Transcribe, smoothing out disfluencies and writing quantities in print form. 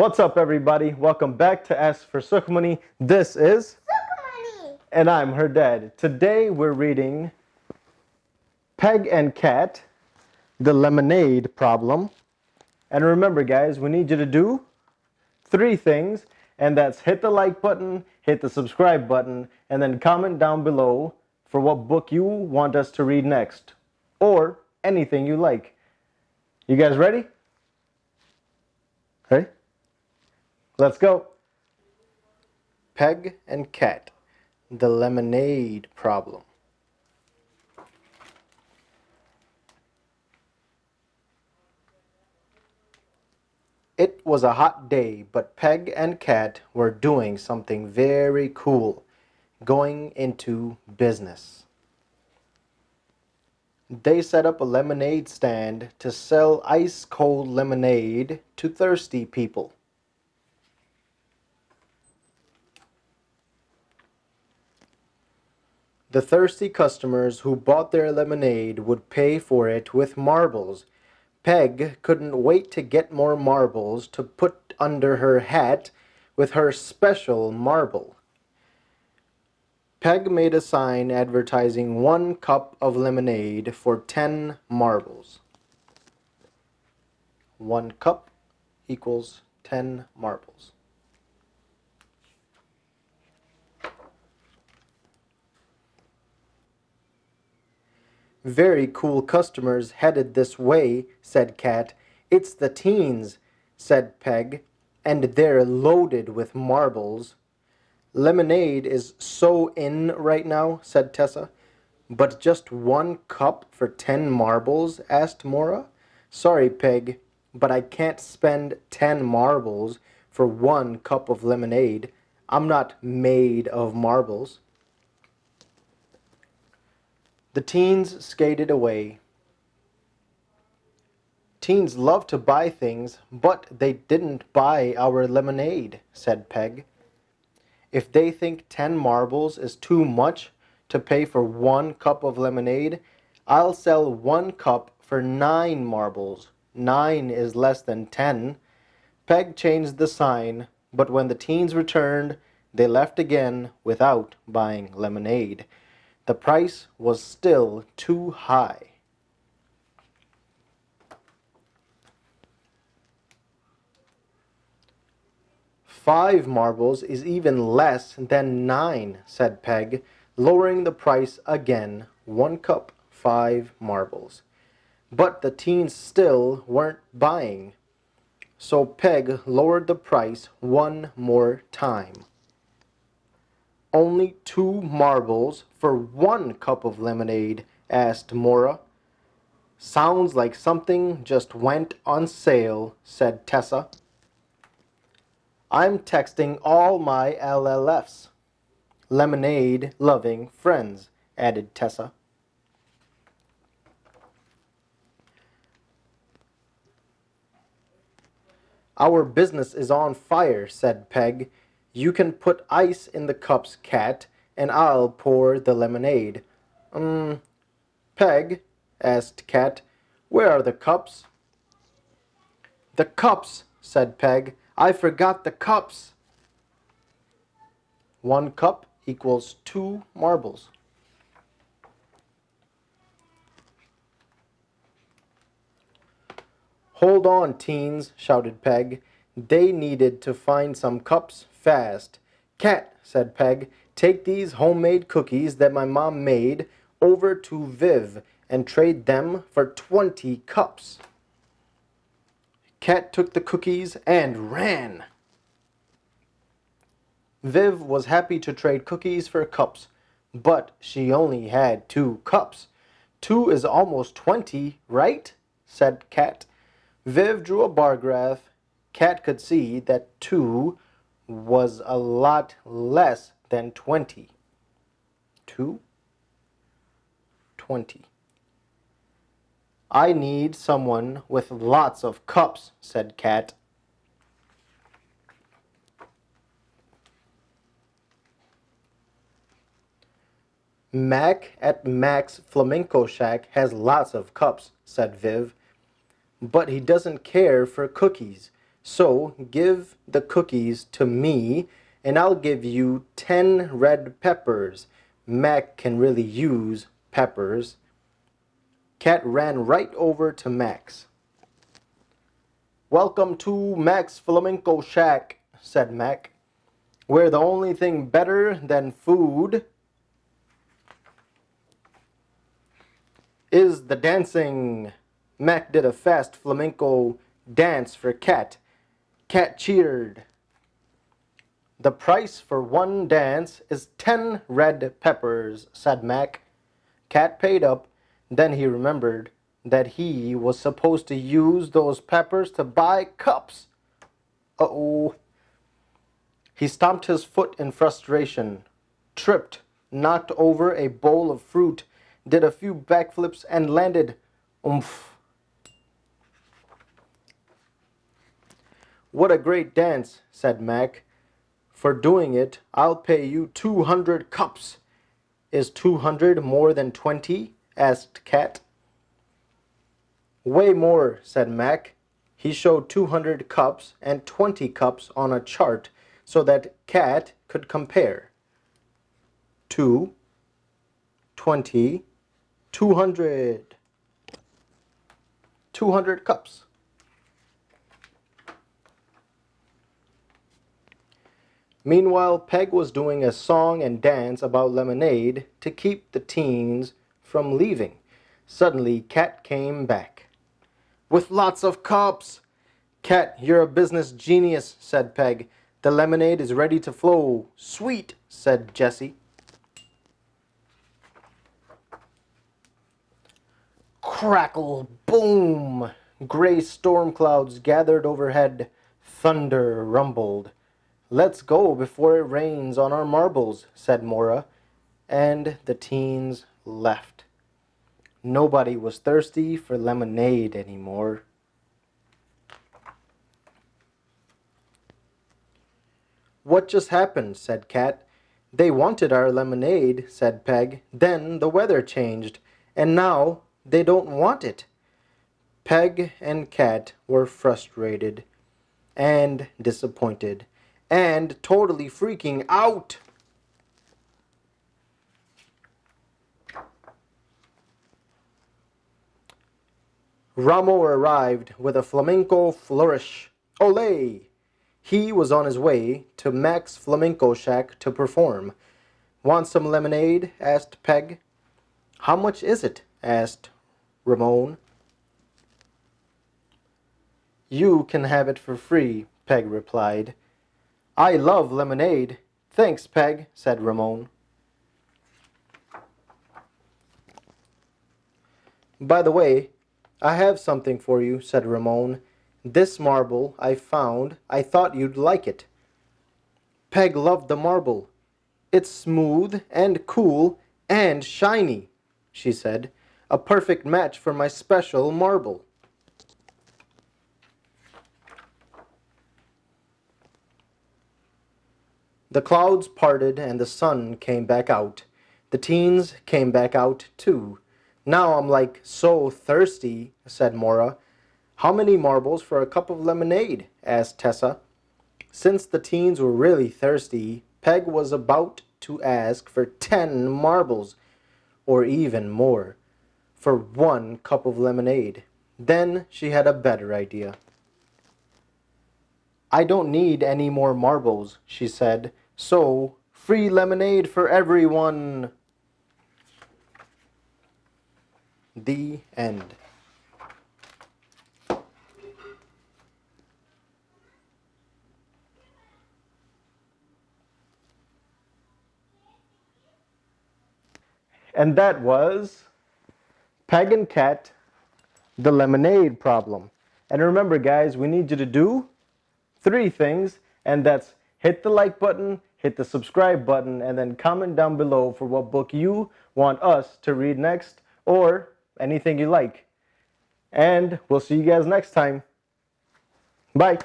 What's up, everybody? Welcome back to Ask for Sukhmani. This is Sukhmani. And I'm her dad. Today we're reading Peg and Cat, The Lemonade Problem. And remember, guys, we need you to do 3 things, and that's hit the like button, hit the subscribe button, and then comment down below for what book you want us to read next, or anything you like. You guys ready? Ready? Let's go. Peg and Cat, The Lemonade Problem. It was a hot day, but Peg and Cat were doing something very cool, going into business. They set up a lemonade stand to sell ice-cold lemonade to thirsty people. The thirsty customers who bought their lemonade would pay for it with marbles. Peg couldn't wait to get more marbles to put under her hat with her special marble. Peg made a sign advertising 1 cup of lemonade for 10 marbles. 1 cup equals 10 marbles. Very cool customers headed this way, said Cat. It's the teens, said Peg, and they're loaded with marbles. Lemonade is so in right now, said Tessa. But just 1 cup for 10 marbles, asked Mora. Sorry, Peg, but I can't spend 10 marbles for 1 cup of lemonade. I'm not made of marbles. The teens skated away. Teens love to buy things, but they didn't buy our lemonade, said Peg. If they think 10 marbles is too much to pay for 1 cup of lemonade, I'll sell 1 cup for 9 marbles. 9 is less than 10. Peg changed the sign, but when the teens returned, they left again without buying lemonade. The price was still too high. "5 marbles is even less than 9, said Peg, lowering the price again. 1 cup, 5 marbles. But the teens still weren't buying. So Peg lowered the price 1 more time. Only 2 marbles for 1 cup of lemonade, asked Mora. Sounds like something just went on sale, said Tessa. I'm texting all my LLFs. Lemonade-loving friends, added Tessa. Our business is on fire, said Peg. You can put ice in the cups, Cat, and I'll pour the lemonade. Peg, asked Cat, where are the cups? The cups, said Peg. I forgot the cups. 1 cup equals 2 marbles. Hold on, teens, shouted Peg. They needed to find some cups fast. Cat, said Peg, take these homemade cookies that my mom made over to Viv and trade them for 20 cups. Cat took the cookies and ran. Viv was happy to trade cookies for cups, but she only had 2 cups. 2 is almost 20, right? Said Cat. Viv drew a bar graph. Cat could see that 2 was a lot less than 20. 2, 20. I need someone with lots of cups, said Cat. Mac at Mac's Flamenco Shack has lots of cups, said Viv. But he doesn't care for cookies. So give the cookies to me, and I'll give you 10 red peppers. Mac can really use peppers. Cat ran right over to Max. "Welcome to Mac's Flamenco Shack," said Mac. "We're the only thing better than food is the dancing." Mac did a fast flamenco dance for Cat. Cat cheered. "The price for one dance is 10 red peppers," said Mac. Cat paid up. Then he remembered that he was supposed to use those peppers to buy cups. Uh-oh. He stomped his foot in frustration, tripped, knocked over a bowl of fruit, did a few backflips, and landed. Oomph. "What a great dance," said Mac. "For doing it, I'll pay you 200 cups. "Is 200 more than 20? asked Cat. "Way more," said Mac. He showed 200 cups and 20 cups on a chart so that Cat could compare. 2, 20, 200. 200 cups. Meanwhile, Peg was doing a song and dance about lemonade to keep the teens from leaving. Suddenly, Cat came back. "With lots of cups!" "Cat, you're a business genius," said Peg. "The lemonade is ready to flow." "Sweet," said Jessie. Crackle, boom! Gray storm clouds gathered overhead. Thunder rumbled. "Let's go before it rains on our marbles," said Mora, and the teens left. Nobody was thirsty for lemonade anymore. "What just happened?" said Cat. "They wanted our lemonade," said Peg. "Then the weather changed, and now they don't want it." Peg and Cat were frustrated and disappointed and totally freaking out. Ramo arrived with a flamenco flourish. Olé! He was on his way to Mac's Flamenco Shack to perform. "Want some lemonade?" asked Peg. "How much is it?" asked Ramon. "You can have it for free," Peg replied. "I love lemonade." "Thanks, Peg," said Ramon. "By the way, I have something for you," said Ramon. "This marble I found. I thought you'd like it." Peg loved the marble. "It's smooth and cool and shiny," she said. "A perfect match for my special marble." The clouds parted and the sun came back out. The teens came back out too. "Now I'm like so thirsty," said Mora. "How many marbles for a cup of lemonade?" asked Tessa. Since the teens were really thirsty, Peg was about to ask for 10 marbles, or even more, for 1 cup of lemonade. Then she had a better idea. "I don't need any more marbles," she said. "So, free lemonade for everyone." The end. And that was Peg and Cat, the lemonade problem. And remember, guys, we need you to do 3 things, and that's hit the like button, hit the subscribe button, and then comment down below for what book you want us to read next, or anything you like. And we'll see you guys next time. Bye.